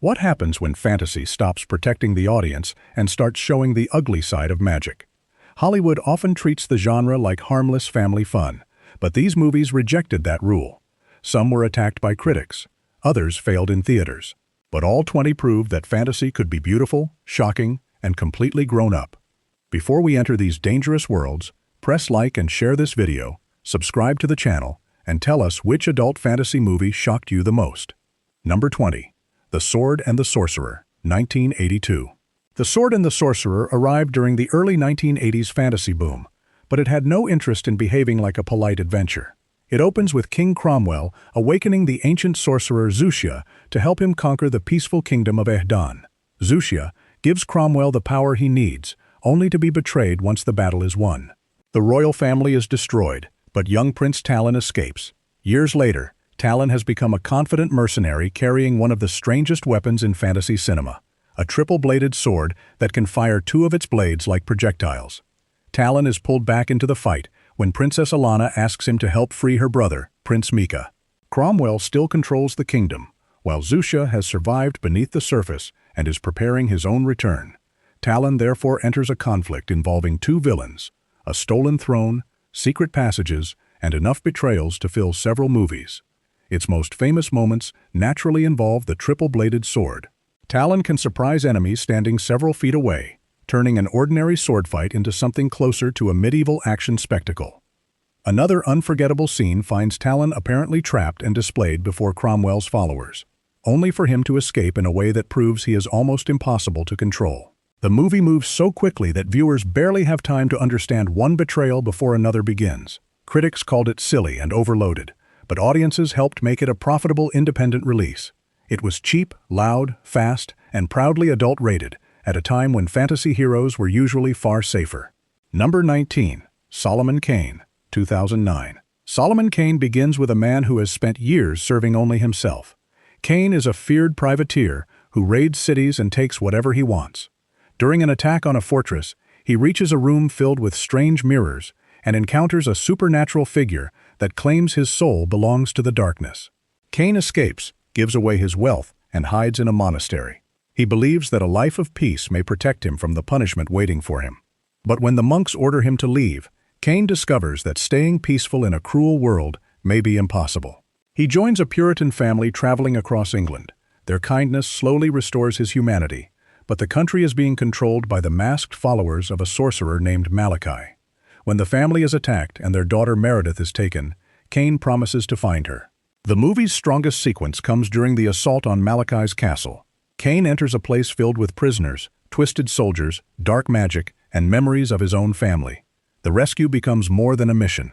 What happens when fantasy stops protecting the audience and starts showing the ugly side of magic? Hollywood often treats the genre like harmless family fun, but these movies rejected that rule. Some were attacked by critics, others failed in theaters. But all 20 proved that fantasy could be beautiful, shocking, and completely grown up. Before we enter these dangerous worlds, press like and share this video, subscribe to the channel, and tell us which adult fantasy movie shocked you the most. Number 20. The Sword and the Sorcerer, 1982. The Sword and the Sorcerer arrived during the early 1980s fantasy boom, but it had no interest in behaving like a polite adventure. It opens with King Cromwell awakening the ancient sorcerer Zushia to help him conquer the peaceful kingdom of Ehdan. Zushia gives Cromwell the power he needs, only to be betrayed once the battle is won. The royal family is destroyed, but young Prince Talon escapes. Years later, Talon has become a confident mercenary carrying one of the strangest weapons in fantasy cinema, a triple-bladed sword that can fire two of its blades like projectiles. Talon is pulled back into the fight when Princess Alana asks him to help free her brother, Prince Mika. Cromwell still controls the kingdom, while Zushia has survived beneath the surface and is preparing his own return. Talon therefore enters a conflict involving two villains, a stolen throne, secret passages, and enough betrayals to fill several movies. Its most famous moments naturally involve the triple-bladed sword. Talon can surprise enemies standing several feet away, turning an ordinary sword fight into something closer to a medieval action spectacle. Another unforgettable scene finds Talon apparently trapped and displayed before Cromwell's followers, only for him to escape in a way that proves he is almost impossible to control. The movie moves so quickly that viewers barely have time to understand one betrayal before another begins. Critics called it silly and overloaded, but audiences helped make it a profitable independent release. It was cheap, loud, fast, and proudly adult-rated, at a time when fantasy heroes were usually far safer. Number 19. Solomon Kane, 2009. Solomon Kane begins with a man who has spent years serving only himself. Kane is a feared privateer who raids cities and takes whatever he wants. During an attack on a fortress, he reaches a room filled with strange mirrors and encounters a supernatural figure that claims his soul belongs to the darkness. Kane escapes, gives away his wealth, and hides in a monastery. He believes that a life of peace may protect him from the punishment waiting for him. But when the monks order him to leave, Kane discovers that staying peaceful in a cruel world may be impossible. He joins a Puritan family traveling across England. Their kindness slowly restores his humanity, but the country is being controlled by the masked followers of a sorcerer named Malachi. When the family is attacked and their daughter Meredith is taken, Kane promises to find her. The movie's strongest sequence comes during the assault on Malachi's castle. Kane enters a place filled with prisoners, twisted soldiers, dark magic, and memories of his own family. The rescue becomes more than a mission.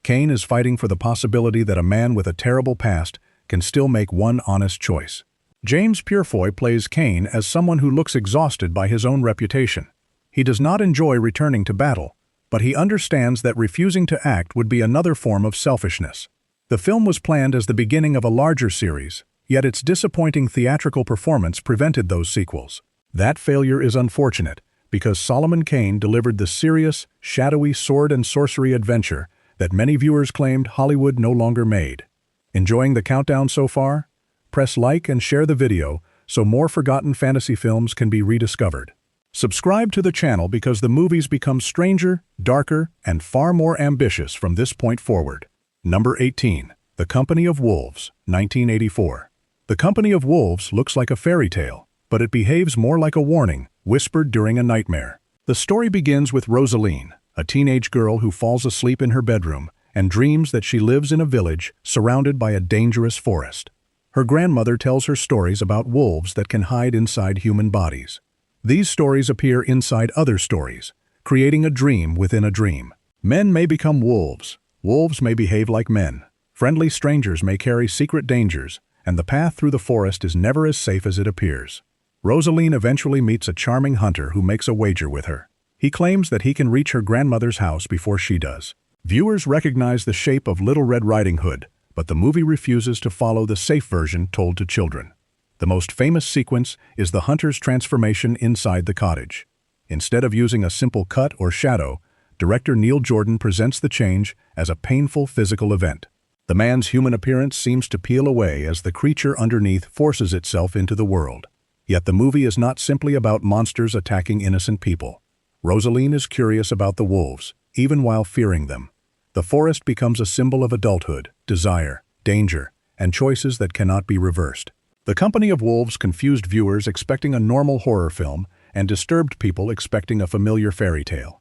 Kane is fighting for the possibility that a man with a terrible past can still make one honest choice. James Purefoy plays Kane as someone who looks exhausted by his own reputation. He does not enjoy returning to battle, but he understands that refusing to act would be another form of selfishness. The film was planned as the beginning of a larger series, yet its disappointing theatrical performance prevented those sequels. That failure is unfortunate, because Solomon Kane delivered the serious, shadowy sword and sorcery adventure that many viewers claimed Hollywood no longer made. Enjoying the countdown so far? Press like and share the video so more forgotten fantasy films can be rediscovered. Subscribe to the channel because the movies become stranger, darker, and far more ambitious from this point forward. Number 18. The Company of Wolves, 1984. The Company of Wolves looks like a fairy tale, but it behaves more like a warning, whispered during a nightmare. The story begins with Rosaline, a teenage girl who falls asleep in her bedroom and dreams that she lives in a village surrounded by a dangerous forest. Her grandmother tells her stories about wolves that can hide inside human bodies. These stories appear inside other stories, creating a dream within a dream. Men may become wolves. Wolves may behave like men. Friendly strangers may carry secret dangers, and the path through the forest is never as safe as it appears. Rosaline eventually meets a charming hunter who makes a wager with her. He claims that he can reach her grandmother's house before she does. Viewers recognize the shape of Little Red Riding Hood, but the movie refuses to follow the safe version told to children. The most famous sequence is the hunter's transformation inside the cottage. Instead of using a simple cut or shadow, director Neil Jordan presents the change as a painful physical event. The man's human appearance seems to peel away as the creature underneath forces itself into the world. Yet the movie is not simply about monsters attacking innocent people. Rosaline is curious about the wolves, even while fearing them. The forest becomes a symbol of adulthood, desire, danger, and choices that cannot be reversed. The Company of Wolves confused viewers expecting a normal horror film and disturbed people expecting a familiar fairy tale.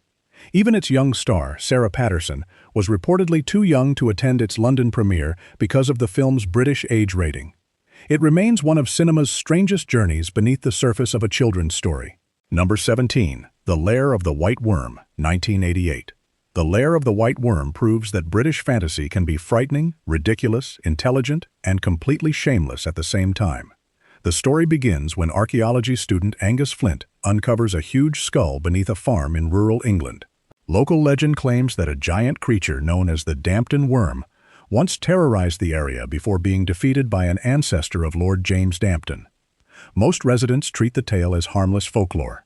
Even its young star, Sarah Patterson, was reportedly too young to attend its London premiere because of the film's British age rating. It remains one of cinema's strangest journeys beneath the surface of a children's story. Number 17. The Lair of the White Worm, 1988. The Lair of the White Worm proves that British fantasy can be frightening, ridiculous, intelligent, and completely shameless at the same time. The story begins when archaeology student Angus Flint uncovers a huge skull beneath a farm in rural England. Local legend claims that a giant creature known as the Dampton Worm once terrorized the area before being defeated by an ancestor of Lord James Dampton. Most residents treat the tale as harmless folklore.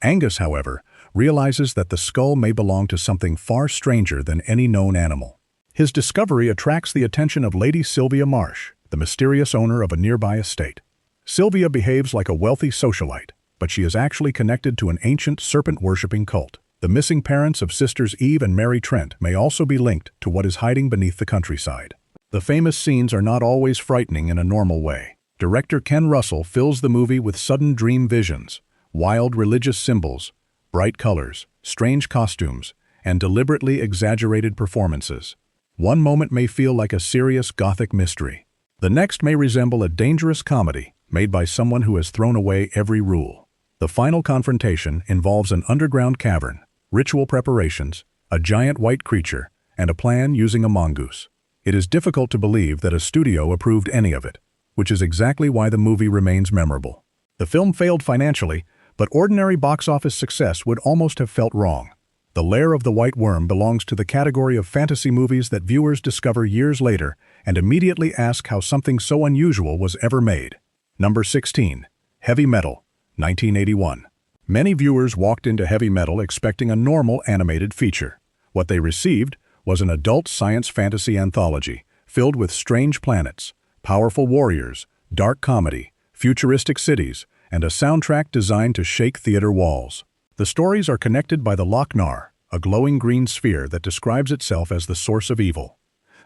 Angus, however, realizes that the skull may belong to something far stranger than any known animal. His discovery attracts the attention of Lady Sylvia Marsh, the mysterious owner of a nearby estate. Sylvia behaves like a wealthy socialite, but she is actually connected to an ancient serpent-worshipping cult. The missing parents of sisters Eve and Mary Trent may also be linked to what is hiding beneath the countryside. The famous scenes are not always frightening in a normal way. Director Ken Russell fills the movie with sudden dream visions, wild religious symbols, bright colors, strange costumes, and deliberately exaggerated performances. One moment may feel like a serious Gothic mystery. The next may resemble a dangerous comedy made by someone who has thrown away every rule. The final confrontation involves an underground cavern, ritual preparations, a giant white creature, and a plan using a mongoose. It is difficult to believe that a studio approved any of it, which is exactly why the movie remains memorable. The film failed financially, but ordinary box office success would almost have felt wrong. The Lair of the White Worm belongs to the category of fantasy movies that viewers discover years later and immediately ask how something so unusual was ever made. Number 16. Heavy Metal, 1981. Many viewers walked into Heavy Metal expecting a normal animated feature. What they received was an adult science fantasy anthology filled with strange planets, powerful warriors, dark comedy, futuristic cities, and a soundtrack designed to shake theater walls. The stories are connected by the Loch Nar, a glowing green sphere that describes itself as the source of evil.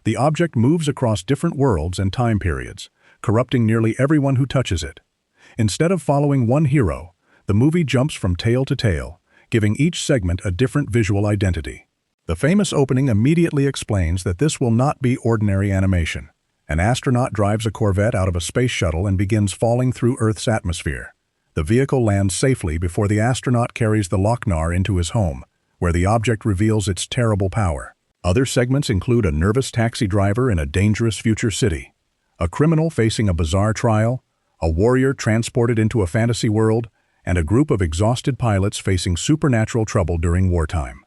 The object moves across different worlds and time periods, corrupting nearly everyone who touches it. Instead of following one hero, the movie jumps from tale to tale, giving each segment a different visual identity. The famous opening immediately explains that this will not be ordinary animation. An astronaut drives a Corvette out of a space shuttle and begins falling through Earth's atmosphere. The vehicle lands safely before the astronaut carries the Loch Nar into his home, where the object reveals its terrible power. Other segments include a nervous taxi driver in a dangerous future city, a criminal facing a bizarre trial, a warrior transported into a fantasy world, and a group of exhausted pilots facing supernatural trouble during wartime.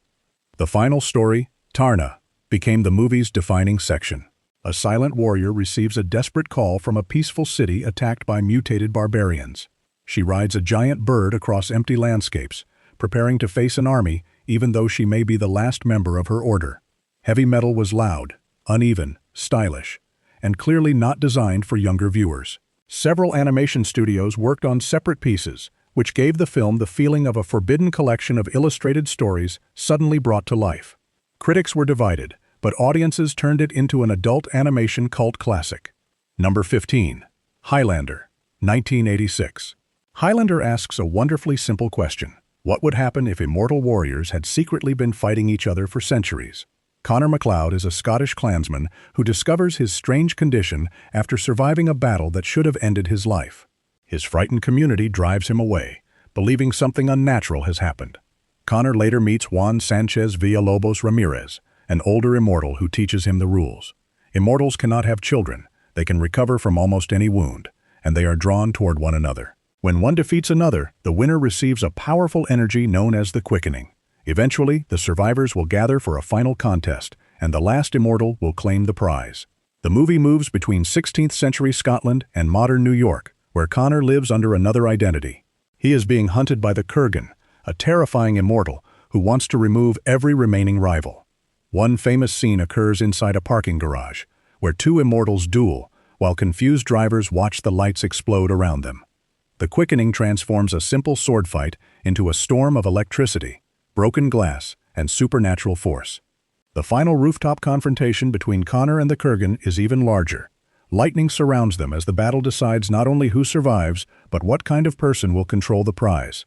The final story, Tarna, became the movie's defining section. A silent warrior receives a desperate call from a peaceful city attacked by mutated barbarians. She rides a giant bird across empty landscapes, preparing to face an army even though she may be the last member of her order. Heavy Metal was loud, uneven, stylish, and clearly not designed for younger viewers. Several animation studios worked on separate pieces, which gave the film the feeling of a forbidden collection of illustrated stories suddenly brought to life. Critics were divided, but audiences turned it into an adult animation cult classic. Number 15. Highlander, 1986. Highlander asks a wonderfully simple question. What would happen if immortal warriors had secretly been fighting each other for centuries? Connor MacLeod is a Scottish clansman who discovers his strange condition after surviving a battle that should have ended his life. His frightened community drives him away, believing something unnatural has happened. Connor later meets Juan Sanchez Villalobos Ramirez, an older immortal who teaches him the rules. Immortals cannot have children, they can recover from almost any wound, and they are drawn toward one another. When one defeats another, the winner receives a powerful energy known as the quickening. Eventually, the survivors will gather for a final contest, and the last immortal will claim the prize. The movie moves between 16th century Scotland and modern New York, where Connor lives under another identity. He is being hunted by the Kurgan, a terrifying immortal who wants to remove every remaining rival. One famous scene occurs inside a parking garage, where two immortals duel, while confused drivers watch the lights explode around them. The quickening transforms a simple sword fight into a storm of electricity, broken glass, and supernatural force. The final rooftop confrontation between Connor and the Kurgan is even larger. Lightning surrounds them as the battle decides not only who survives, but what kind of person will control the prize.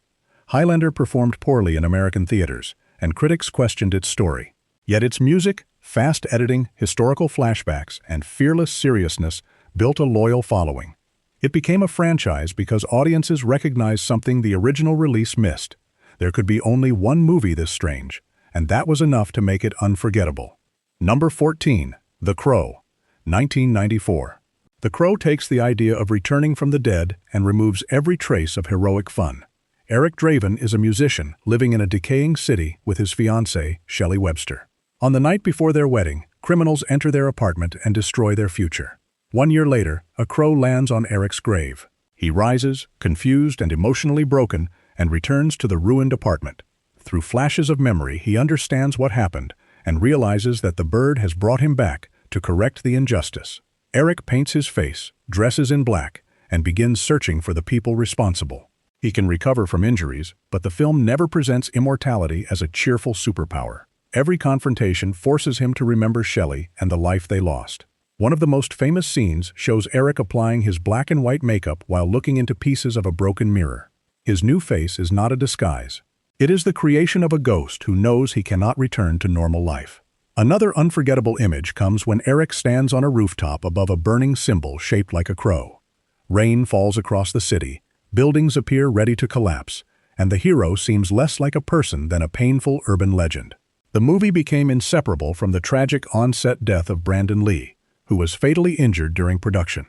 Highlander performed poorly in American theaters, and critics questioned its story. Yet its music, fast editing, historical flashbacks, and fearless seriousness built a loyal following. It became a franchise because audiences recognized something the original release missed. There could be only one movie this strange, and that was enough to make it unforgettable. Number 14. The Crow, 1994. The Crow takes the idea of returning from the dead and removes every trace of heroic fun. Eric Draven is a musician living in a decaying city with his fiancée, Shelley Webster. On the night before their wedding, criminals enter their apartment and destroy their future. 1 year later, a crow lands on Eric's grave. He rises, confused and emotionally broken, and returns to the ruined apartment. Through flashes of memory, he understands what happened and realizes that the bird has brought him back to correct the injustice. Eric paints his face, dresses in black, and begins searching for the people responsible. He can recover from injuries, but the film never presents immortality as a cheerful superpower. Every confrontation forces him to remember Shelley and the life they lost. One of the most famous scenes shows Eric applying his black and white makeup while looking into pieces of a broken mirror. His new face is not a disguise. It is the creation of a ghost who knows he cannot return to normal life. Another unforgettable image comes when Eric stands on a rooftop above a burning symbol shaped like a crow. Rain falls across the city, buildings appear ready to collapse, and the hero seems less like a person than a painful urban legend. The movie became inseparable from the tragic on-set death of Brandon Lee, who was fatally injured during production.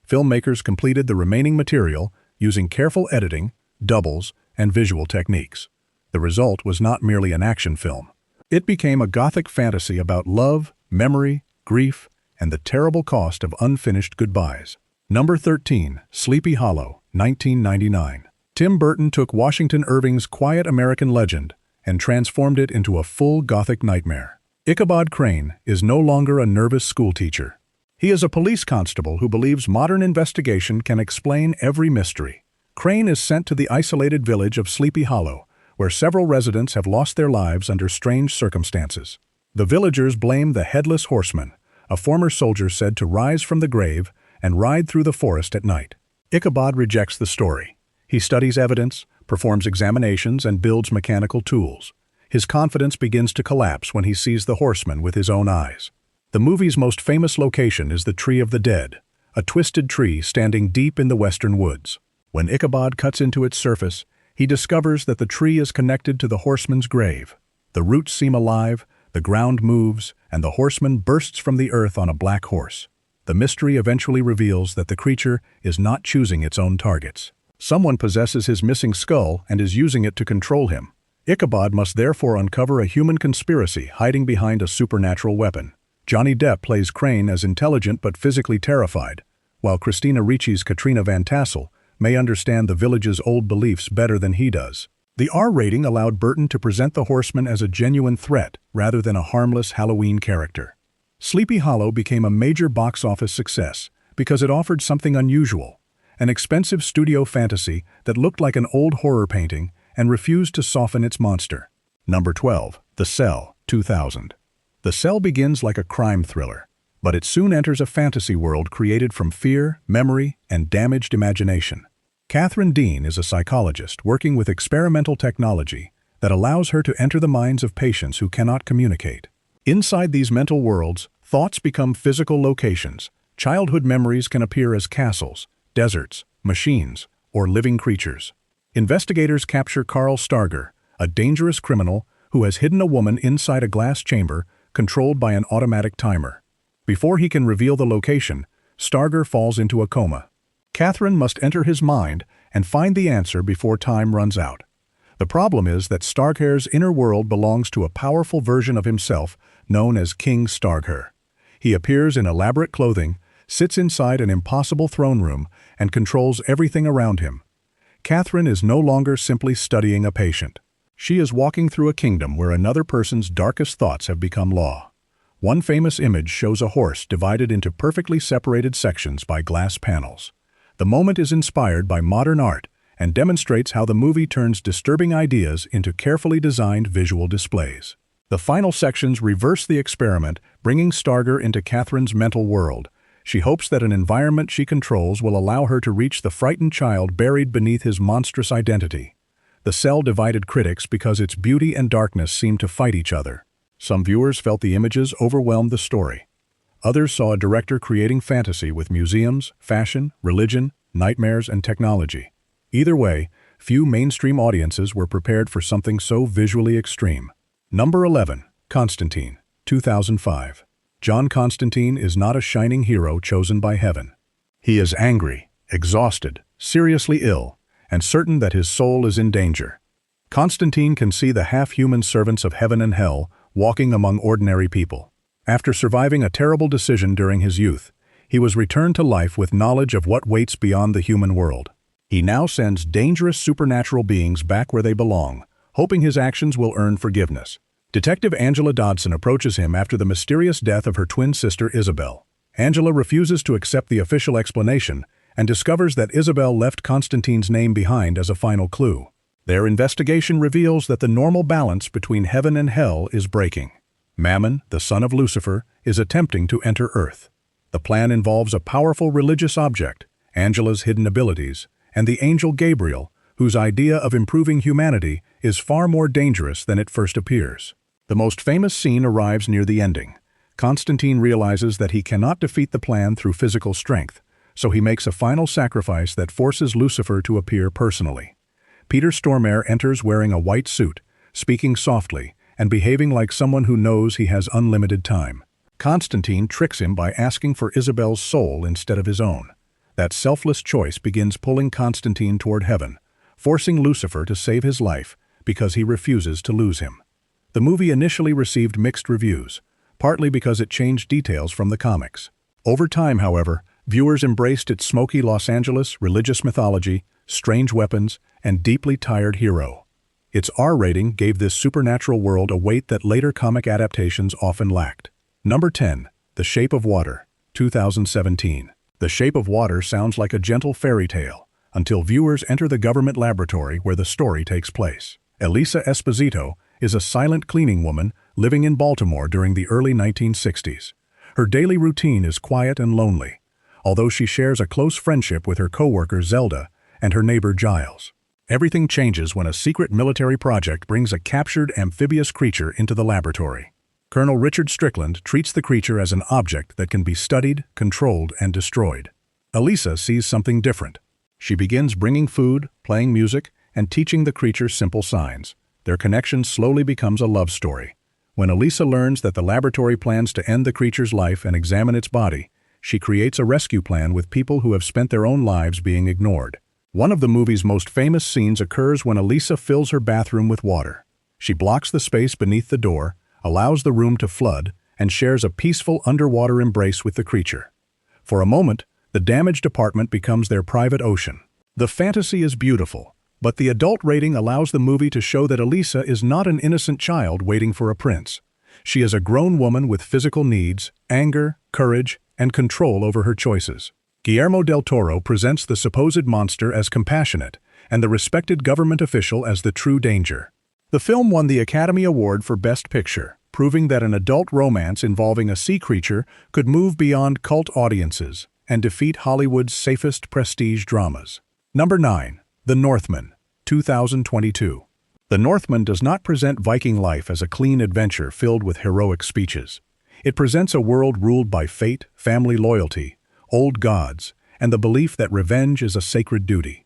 Filmmakers completed the remaining material using careful editing, doubles, and visual techniques. The result was not merely an action film. It became a gothic fantasy about love, memory, grief, and the terrible cost of unfinished goodbyes. Number 13. Sleepy Hollow, 1999. Tim Burton took Washington Irving's quiet American legend and transformed it into a full Gothic nightmare. Ichabod Crane is no longer a nervous schoolteacher. He is a police constable who believes modern investigation can explain every mystery. Crane is sent to the isolated village of Sleepy Hollow, where several residents have lost their lives under strange circumstances. The villagers blame the Headless Horseman, a former soldier said to rise from the grave and ride through the forest at night. Ichabod rejects the story. He studies evidence, performs examinations, and builds mechanical tools. His confidence begins to collapse when he sees the horseman with his own eyes. The movie's most famous location is the Tree of the Dead, a twisted tree standing deep in the western woods. When Ichabod cuts into its surface, he discovers that the tree is connected to the horseman's grave. The roots seem alive, the ground moves, and the horseman bursts from the earth on a black horse. The mystery eventually reveals that the creature is not choosing its own targets. Someone possesses his missing skull and is using it to control him. Ichabod must therefore uncover a human conspiracy hiding behind a supernatural weapon. Johnny Depp plays Crane as intelligent but physically terrified, while Christina Ricci's Katrina Van Tassel may understand the village's old beliefs better than he does. The R rating allowed Burton to present the horseman as a genuine threat rather than a harmless Halloween character. Sleepy Hollow became a major box office success because it offered something unusual, an expensive studio fantasy that looked like an old horror painting and refused to soften its monster. Number 12. The Cell, 2000. The Cell begins like a crime thriller, but it soon enters a fantasy world created from fear, memory, and damaged imagination. Catherine Dean is a psychologist working with experimental technology that allows her to enter the minds of patients who cannot communicate. Inside these mental worlds, thoughts become physical locations. Childhood memories can appear as castles, deserts, machines, or living creatures. Investigators capture Carl Starger, a dangerous criminal who has hidden a woman inside a glass chamber controlled by an automatic timer. Before he can reveal the location, Starger falls into a coma. Catherine must enter his mind and find the answer before time runs out. The problem is that Starger's inner world belongs to a powerful version of himself known as King Starger. He appears in elaborate clothing, sits inside an impossible throne room, and controls everything around him. Catherine is no longer simply studying a patient. She is walking through a kingdom where another person's darkest thoughts have become law. One famous image shows a horse divided into perfectly separated sections by glass panels. The moment is inspired by modern art and demonstrates how the movie turns disturbing ideas into carefully designed visual displays. The final sections reverse the experiment, bringing Starger into Catherine's mental world. She hopes that an environment she controls will allow her to reach the frightened child buried beneath his monstrous identity. The cell divided critics because its beauty and darkness seemed to fight each other. Some viewers felt the images overwhelmed the story. Others saw a director creating fantasy with museums, fashion, religion, nightmares, and technology. Either way, few mainstream audiences were prepared for something so visually extreme. Number 11. Constantine, 2005. John Constantine is not a shining hero chosen by heaven. He is angry, exhausted, seriously ill, and certain that his soul is in danger. Constantine can see the half-human servants of heaven and hell walking among ordinary people. After surviving a terrible decision during his youth, he was returned to life with knowledge of what waits beyond the human world. He now sends dangerous supernatural beings back where they belong, hoping his actions will earn forgiveness. Detective Angela Dodson approaches him after the mysterious death of her twin sister Isabel. Angela refuses to accept the official explanation and discovers that Isabel left Constantine's name behind as a final clue. Their investigation reveals that the normal balance between heaven and hell is breaking. Mammon, the son of Lucifer, is attempting to enter Earth. The plan involves a powerful religious object, Angela's hidden abilities, and the angel Gabriel, whose idea of improving humanity is far more dangerous than it first appears. The most famous scene arrives near the ending. Constantine realizes that he cannot defeat the plan through physical strength, so he makes a final sacrifice that forces Lucifer to appear personally. Peter Stormare enters wearing a white suit, speaking softly, and behaving like someone who knows he has unlimited time. Constantine tricks him by asking for Isabel's soul instead of his own. That selfless choice begins pulling Constantine toward heaven, forcing Lucifer to save his life because he refuses to lose him. The movie initially received mixed reviews, partly because it changed details from the comics. Over time, however, viewers embraced its smoky Los Angeles, religious mythology, strange weapons, and deeply tired hero. Its R rating gave this supernatural world a weight that later comic adaptations often lacked. Number 10. The Shape of Water, 2017. The Shape of Water sounds like a gentle fairy tale, until viewers enter the government laboratory where the story takes place. Elisa Esposito is a silent cleaning woman living in Baltimore during the early 1960s. Her daily routine is quiet and lonely, although she shares a close friendship with her coworker Zelda and her neighbor Giles. Everything changes when a secret military project brings a captured amphibious creature into the laboratory. Colonel Richard Strickland treats the creature as an object that can be studied, controlled, and destroyed. Elisa sees something different. She begins bringing food, playing music, and teaching the creature simple signs. Their connection slowly becomes a love story. When Elisa learns that the laboratory plans to end the creature's life and examine its body, she creates a rescue plan with people who have spent their own lives being ignored. One of the movie's most famous scenes occurs when Elisa fills her bathroom with water. She blocks the space beneath the door, allows the room to flood, and shares a peaceful underwater embrace with the creature. For a moment, the damaged apartment becomes their private ocean. The fantasy is beautiful, but the adult rating allows the movie to show that Elisa is not an innocent child waiting for a prince. She is a grown woman with physical needs, anger, courage, and control over her choices. Guillermo del Toro presents the supposed monster as compassionate and the respected government official as the true danger. The film won the Academy Award for Best Picture, proving that an adult romance involving a sea creature could move beyond cult audiences and defeat Hollywood's safest prestige dramas. Number 9. The Northman, 2022. The Northman does not present Viking life as a clean adventure filled with heroic speeches. It presents a world ruled by fate, family loyalty, old gods, and the belief that revenge is a sacred duty.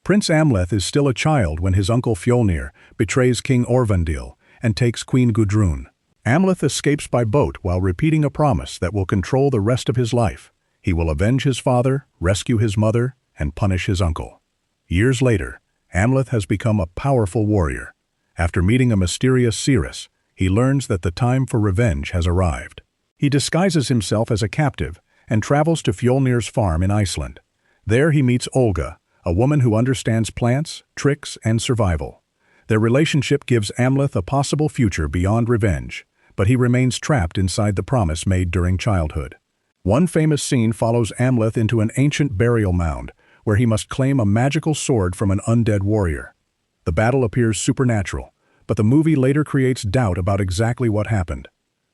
Prince Amleth is still a child when his uncle Fjolnir betrays King Orvandil and takes Queen Gudrun. Amleth escapes by boat while repeating a promise that will control the rest of his life. He will avenge his father, rescue his mother, and punish his uncle. Years later, Amleth has become a powerful warrior. After meeting a mysterious seeress, he learns that the time for revenge has arrived. He disguises himself as a captive and travels to Fjolnir's farm in Iceland. There he meets Olga, a woman who understands plants, tricks, and survival. Their relationship gives Amleth a possible future beyond revenge, but he remains trapped inside the promise made during childhood. One famous scene follows Amleth into an ancient burial mound, where he must claim a magical sword from an undead warrior. The battle appears supernatural, but the movie later creates doubt about exactly what happened.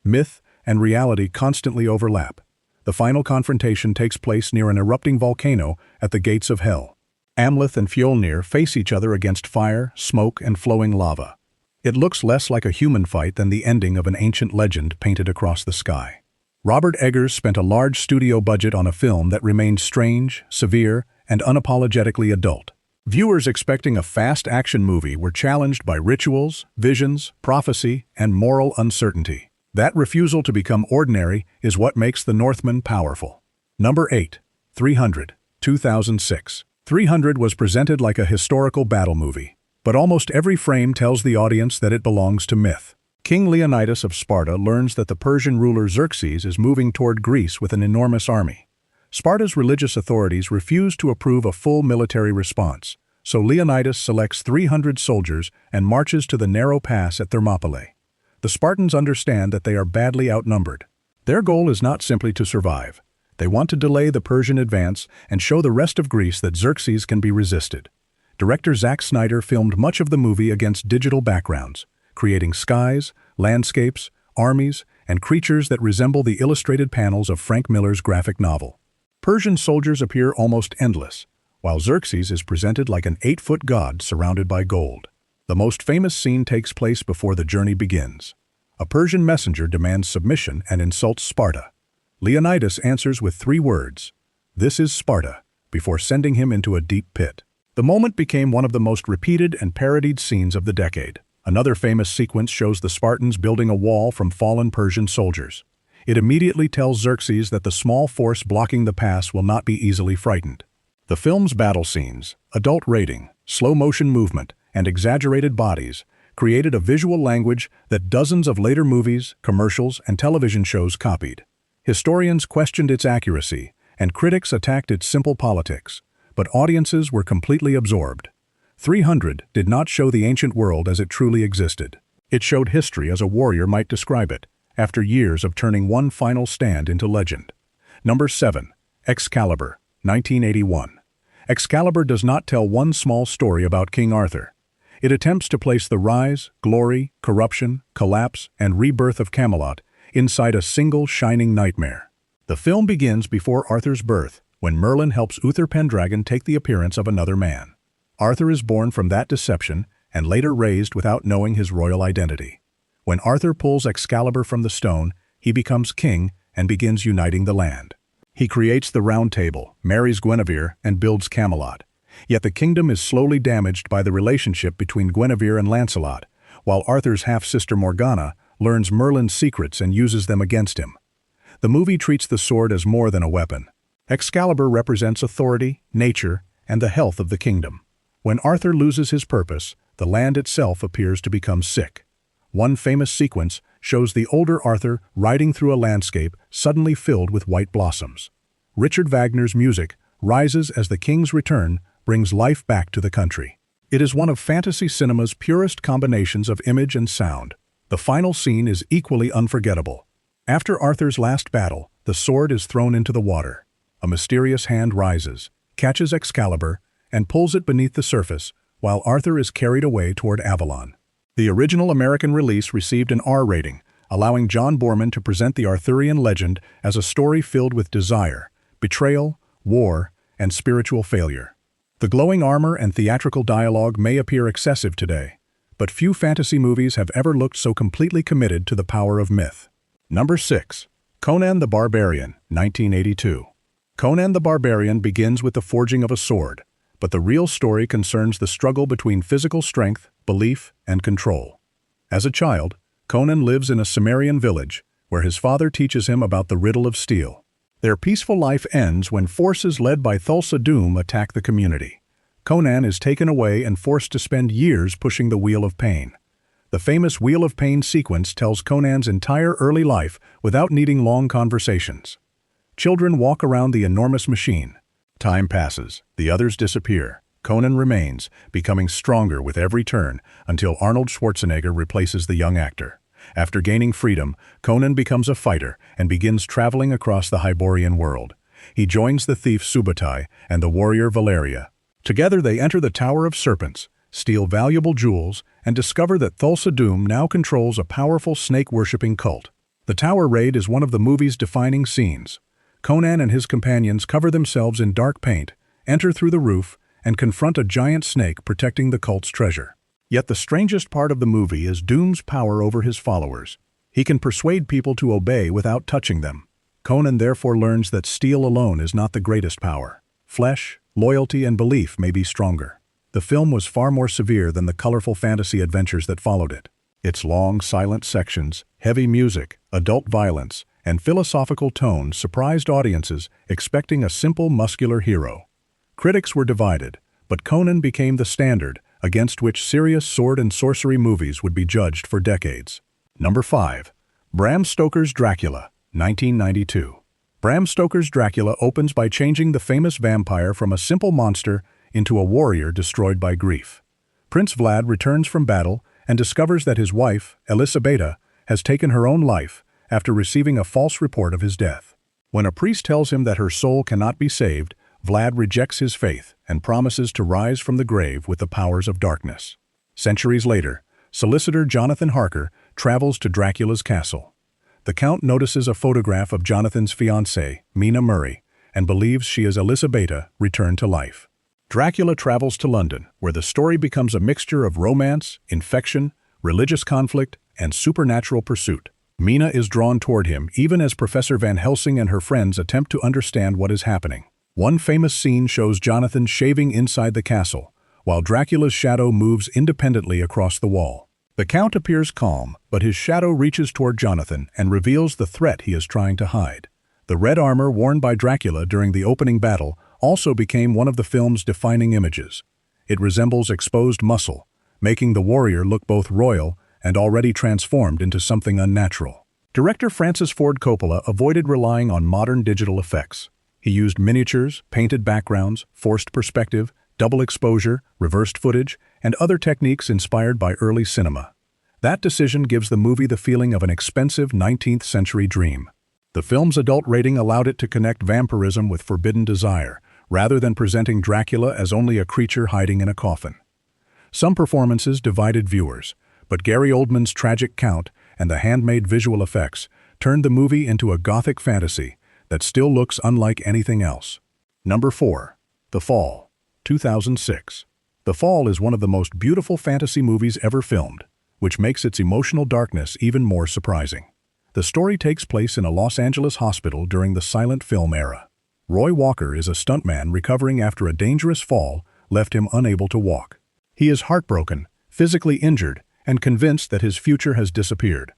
Myth and reality constantly overlap. The final confrontation takes place near an erupting volcano at the gates of hell. Amleth and Fjolnir face each other against fire, smoke, and flowing lava. It looks less like a human fight than the ending of an ancient legend painted across the sky. Robert Eggers spent a large studio budget on a film that remained strange, severe, and unapologetically adult. Viewers expecting a fast action movie were challenged by rituals, visions, prophecy, and moral uncertainty. That refusal to become ordinary is what makes The Northman powerful. Number 8. 300, 2006. 300 was presented like a historical battle movie, but almost every frame tells the audience that it belongs to myth. King Leonidas of Sparta learns that the Persian ruler Xerxes is moving toward Greece with an enormous army. Sparta's religious authorities refuse to approve a full military response, so Leonidas selects 300 soldiers and marches to the narrow pass at Thermopylae. The Spartans understand that they are badly outnumbered. Their goal is not simply to survive. They want to delay the Persian advance and show the rest of Greece that Xerxes can be resisted. Director Zack Snyder filmed much of the movie against digital backgrounds, creating skies, landscapes, armies, and creatures that resemble the illustrated panels of Frank Miller's graphic novel. Persian soldiers appear almost endless, while Xerxes is presented like an 8-foot god surrounded by gold. The most famous scene takes place before the journey begins. A Persian messenger demands submission and insults Sparta. Leonidas answers with 3 words, "This is Sparta," before sending him into a deep pit. The moment became one of the most repeated and parodied scenes of the decade. Another famous sequence shows the Spartans building a wall from fallen Persian soldiers. It immediately tells Xerxes that the small force blocking the pass will not be easily frightened. The film's battle scenes, adult rating, slow-motion movement, and exaggerated bodies created a visual language that dozens of later movies, commercials, and television shows copied. Historians questioned its accuracy, and critics attacked its simple politics, but audiences were completely absorbed. 300 did not show the ancient world as it truly existed. It showed history as a warrior might describe it, after years of turning one final stand into legend. Number 7. Excalibur, 1981. Excalibur does not tell one small story about King Arthur. It attempts to place the rise, glory, corruption, collapse, and rebirth of Camelot inside a single shining nightmare. The film begins before Arthur's birth, when Merlin helps Uther Pendragon take the appearance of another man. Arthur is born from that deception and later raised without knowing his royal identity. When Arthur pulls Excalibur from the stone, he becomes king and begins uniting the land. He creates the Round Table, marries Guinevere, and builds Camelot. Yet the kingdom is slowly damaged by the relationship between Guinevere and Lancelot, while Arthur's half-sister Morgana learns Merlin's secrets and uses them against him. The movie treats the sword as more than a weapon. Excalibur represents authority, nature, and the health of the kingdom. When Arthur loses his purpose, the land itself appears to become sick. One famous sequence shows the older Arthur riding through a landscape suddenly filled with white blossoms. Richard Wagner's music, Rises as the King's Return, brings life back to the country. It is one of fantasy cinema's purest combinations of image and sound. The final scene is equally unforgettable. After Arthur's last battle, the sword is thrown into the water. A mysterious hand rises, catches Excalibur, and pulls it beneath the surface, while Arthur is carried away toward Avalon. The original American release received an R rating, allowing John Boorman to present the Arthurian legend as a story filled with desire, betrayal, war, and spiritual failure. The glowing armor and theatrical dialogue may appear excessive today, but few fantasy movies have ever looked so completely committed to the power of myth. Number 6. Conan the Barbarian, 1982. Conan the Barbarian begins with the forging of a sword, but the real story concerns the struggle between physical strength, belief, and control. As a child, Conan lives in a Sumerian village, where his father teaches him about the riddle of steel. Their peaceful life ends when forces led by Thulsa Doom attack the community. Conan is taken away and forced to spend years pushing the Wheel of Pain. The famous Wheel of Pain sequence tells Conan's entire early life without needing long conversations. Children walk around the enormous machine. Time passes, the others disappear. Conan remains, becoming stronger with every turn until Arnold Schwarzenegger replaces the young actor. After gaining freedom, Conan becomes a fighter and begins traveling across the Hyborian world. He joins the thief Subutai and the warrior Valeria. Together they enter the Tower of Serpents, steal valuable jewels, and discover that Thulsa Doom now controls a powerful snake-worshipping cult. The tower raid is one of the movie's defining scenes. Conan and his companions cover themselves in dark paint, enter through the roof, and confront a giant snake protecting the cult's treasure. Yet the strangest part of the movie is Doom's power over his followers. He can persuade people to obey without touching them. Conan therefore learns that steel alone is not the greatest power. Flesh, loyalty, and belief may be stronger. The film was far more severe than the colorful fantasy adventures that followed it. Its long, silent sections, heavy music, adult violence, and philosophical tone surprised audiences expecting a simple, muscular hero. Critics were divided, but Conan became the standard against which serious sword and sorcery movies would be judged for decades. Number 5. Bram Stoker's Dracula, 1992. Bram Stoker's Dracula opens by changing the famous vampire from a simple monster into a warrior destroyed by grief. Prince Vlad returns from battle and discovers that his wife, Elisabeta, has taken her own life after receiving a false report of his death. When a priest tells him that her soul cannot be saved, Vlad rejects his faith and promises to rise from the grave with the powers of darkness. Centuries later, solicitor Jonathan Harker travels to Dracula's castle. The Count notices a photograph of Jonathan's fiancée, Mina Murray, and believes she is Elisabeta returned to life. Dracula travels to London, where the story becomes a mixture of romance, infection, religious conflict, and supernatural pursuit. Mina is drawn toward him even as Professor Van Helsing and her friends attempt to understand what is happening. One famous scene shows Jonathan shaving inside the castle, while Dracula's shadow moves independently across the wall. The Count appears calm, but his shadow reaches toward Jonathan and reveals the threat he is trying to hide. The red armor worn by Dracula during the opening battle also became one of the film's defining images. It resembles exposed muscle, making the warrior look both royal and already transformed into something unnatural. Director Francis Ford Coppola avoided relying on modern digital effects. He used miniatures, painted backgrounds, forced perspective, double exposure, reversed footage, and other techniques inspired by early cinema. That decision gives the movie the feeling of an expensive 19th-century dream. The film's adult rating allowed it to connect vampirism with forbidden desire, rather than presenting Dracula as only a creature hiding in a coffin. Some performances divided viewers, but Gary Oldman's tragic Count and the handmade visual effects turned the movie into a gothic fantasy that still looks unlike anything else. Number 4. The Fall, 2006. The Fall is one of the most beautiful fantasy movies ever filmed, which makes its emotional darkness even more surprising. The story takes place in a Los Angeles hospital during the silent film era. Roy Walker is a stuntman recovering after a dangerous fall left him unable to walk. He is heartbroken, physically injured, and convinced that his future has disappeared.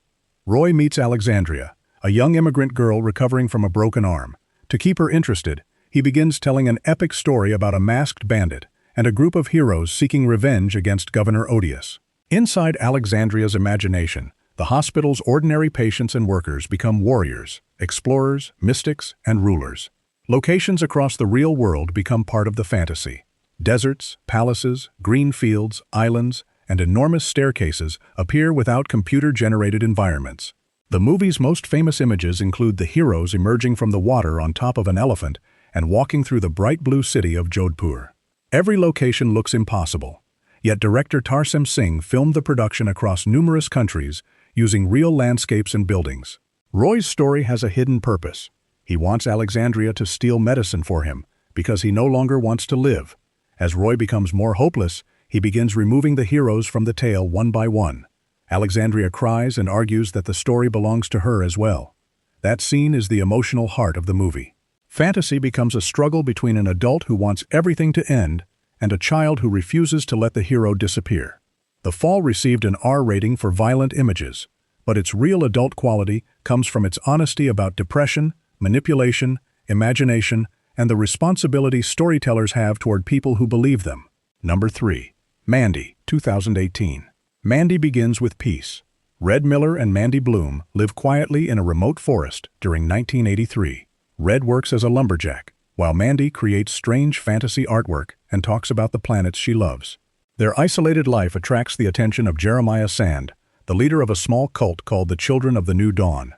Roy meets Alexandria, a young immigrant girl recovering from a broken arm. To keep her interested, he begins telling an epic story about a masked bandit and a group of heroes seeking revenge against Governor Odious. Inside Alexandria's imagination, the hospital's ordinary patients and workers become warriors, explorers, mystics, and rulers. Locations across the real world become part of the fantasy. Deserts, palaces, green fields, islands, and enormous staircases appear without computer-generated environments. The movie's most famous images include the heroes emerging from the water on top of an elephant and walking through the bright blue city of Jodhpur. Every location looks impossible, yet director Tarsem Singh filmed the production across numerous countries using real landscapes and buildings. Roy's story has a hidden purpose. He wants Alexandria to steal medicine for him because he no longer wants to live. As Roy becomes more hopeless, he begins removing the heroes from the tale one by one. Alexandria cries and argues that the story belongs to her as well. That scene is the emotional heart of the movie. Fantasy becomes a struggle between an adult who wants everything to end and a child who refuses to let the hero disappear. The Fall received an R rating for violent images, but its real adult quality comes from its honesty about depression, manipulation, imagination, and the responsibility storytellers have toward people who believe them. Number 3. Mandy, 2018. Mandy begins with peace. Red Miller and Mandy Bloom live quietly in a remote forest during 1983. Red works as a lumberjack, while Mandy creates strange fantasy artwork and talks about the planets she loves. Their isolated life attracts the attention of Jeremiah Sand, the leader of a small cult called the Children of the New Dawn.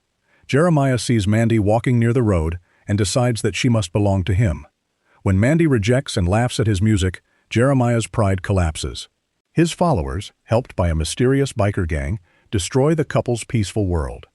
Jeremiah sees Mandy walking near the road and decides that she must belong to him. When Mandy rejects and laughs at his music, Jeremiah's pride collapses. His followers, helped by a mysterious biker gang, destroy the couple's peaceful world.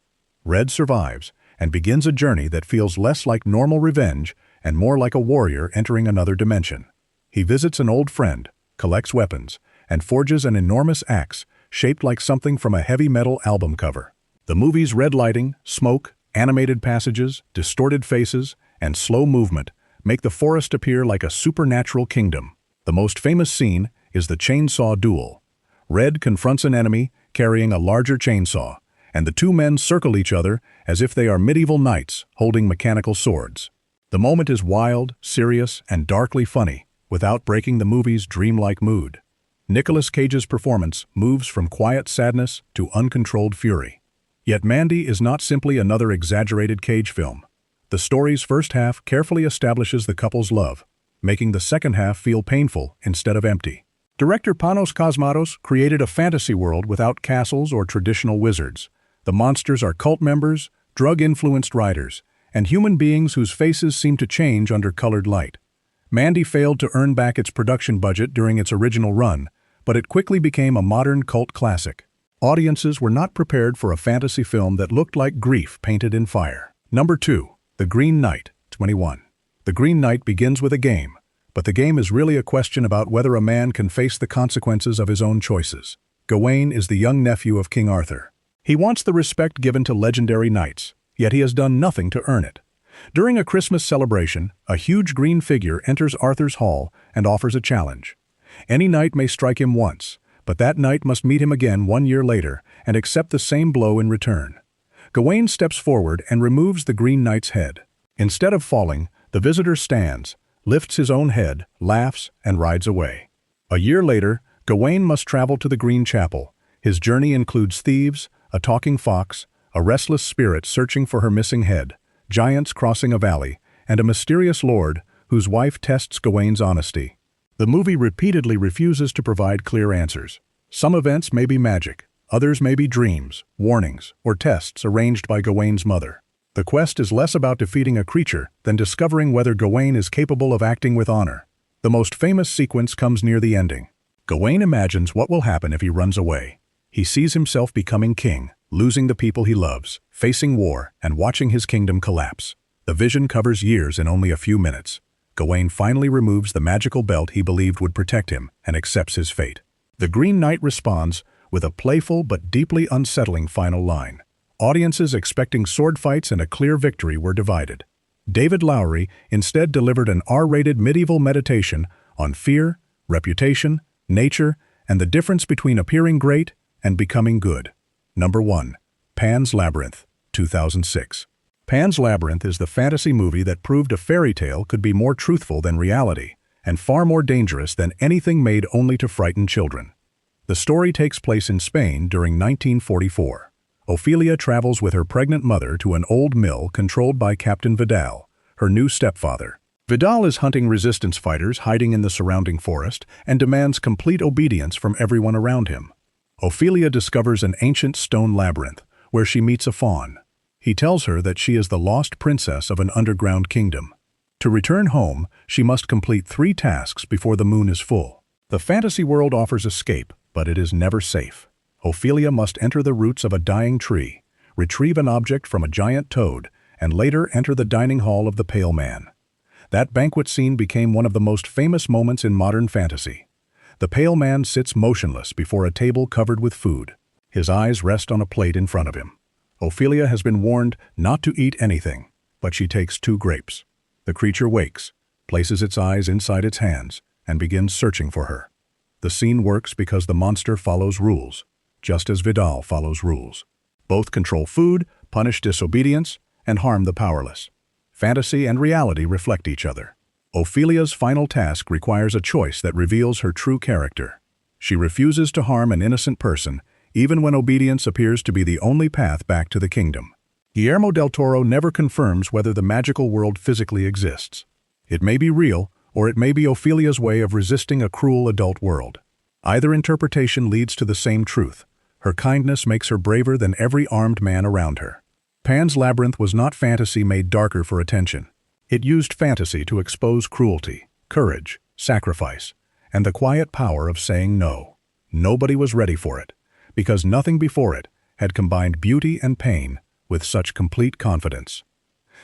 Red survives and begins a journey that feels less like normal revenge and more like a warrior entering another dimension. He visits an old friend, collects weapons, and forges an enormous axe shaped like something from a heavy metal album cover. The movie's red lighting, smoke, animated passages, distorted faces, and slow movement make the forest appear like a supernatural kingdom. The most famous scene is the chainsaw duel. Red confronts an enemy carrying a larger chainsaw, and the two men circle each other as if they are medieval knights holding mechanical swords. The moment is wild, serious, and darkly funny, without breaking the movie's dreamlike mood. Nicolas Cage's performance moves from quiet sadness to uncontrolled fury. Yet Mandy is not simply another exaggerated Cage film. The story's first half carefully establishes the couple's love, making the second half feel painful instead of empty. Director Panos Cosmatos created a fantasy world without castles or traditional wizards. The monsters are cult members, drug-influenced riders, and human beings whose faces seem to change under colored light. Mandy failed to earn back its production budget during its original run, but it quickly became a modern cult classic. Audiences were not prepared for a fantasy film that looked like grief painted in fire. Number 2. The Green Knight, 21. The Green Knight begins with a game, but the game is really a question about whether a man can face the consequences of his own choices. Gawain is the young nephew of King Arthur. He wants the respect given to legendary knights, yet he has done nothing to earn it. During a Christmas celebration, a huge green figure enters Arthur's hall and offers a challenge. Any knight may strike him once, but that knight must meet him again 1 year later and accept the same blow in return. Gawain steps forward and removes the Green Knight's head. Instead of falling, the visitor stands, lifts his own head, laughs, and rides away. A year later, Gawain must travel to the Green Chapel. His journey includes thieves, a talking fox, a restless spirit searching for her missing head, giants crossing a valley, and a mysterious lord whose wife tests Gawain's honesty. The movie repeatedly refuses to provide clear answers. Some events may be magic, others may be dreams, warnings, or tests arranged by Gawain's mother. The quest is less about defeating a creature than discovering whether Gawain is capable of acting with honor. The most famous sequence comes near the ending. Gawain imagines what will happen if he runs away. He sees himself becoming king, losing the people he loves, facing war, and watching his kingdom collapse. The vision covers years in only a few minutes. Gawain finally removes the magical belt he believed would protect him and accepts his fate. The Green Knight responds with a playful but deeply unsettling final line. Audiences expecting sword fights and a clear victory were divided. David Lowery instead delivered an R-rated medieval meditation on fear, reputation, nature, and the difference between appearing great and becoming good. Number 1. Pan's Labyrinth, 2006. Pan's Labyrinth is the fantasy movie that proved a fairy tale could be more truthful than reality, and far more dangerous than anything made only to frighten children. The story takes place in Spain during 1944. Ophelia travels with her pregnant mother to an old mill controlled by Captain Vidal, her new stepfather. Vidal is hunting resistance fighters hiding in the surrounding forest and demands complete obedience from everyone around him. Ophelia discovers an ancient stone labyrinth, where she meets a faun. He tells her that she is the lost princess of an underground kingdom. To return home, she must complete 3 tasks before the moon is full. The fantasy world offers escape, but it is never safe. Ophelia must enter the roots of a dying tree, retrieve an object from a giant toad, and later enter the dining hall of the Pale Man. That banquet scene became one of the most famous moments in modern fantasy. The Pale Man sits motionless before a table covered with food. His eyes rest on a plate in front of him. Ophelia has been warned not to eat anything, but she takes 2 grapes. The creature wakes, places its eyes inside its hands, and begins searching for her. The scene works because the monster follows rules, just as Vidal follows rules. Both control food, punish disobedience, and harm the powerless. Fantasy and reality reflect each other. Ophelia's final task requires a choice that reveals her true character. She refuses to harm an innocent person, even when obedience appears to be the only path back to the kingdom. Guillermo del Toro never confirms whether the magical world physically exists. It may be real, or it may be Ophelia's way of resisting a cruel adult world. Either interpretation leads to the same truth. Her kindness makes her braver than every armed man around her. Pan's Labyrinth was not fantasy made darker for attention. It used fantasy to expose cruelty, courage, sacrifice, and the quiet power of saying no. Nobody was ready for it, because nothing before it had combined beauty and pain with such complete confidence.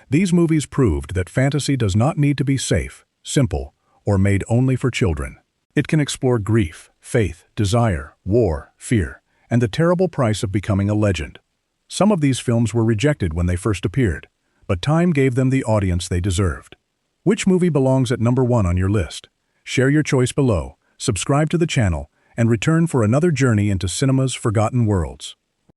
These movies proved that fantasy does not need to be safe, simple, or made only for children. It can explore grief, faith, desire, war, fear, and the terrible price of becoming a legend. Some of these films were rejected when they first appeared, but time gave them the audience they deserved. Which movie belongs at number 1 on your list? Share your choice below, subscribe to the channel, and return for another journey into cinema's forgotten worlds.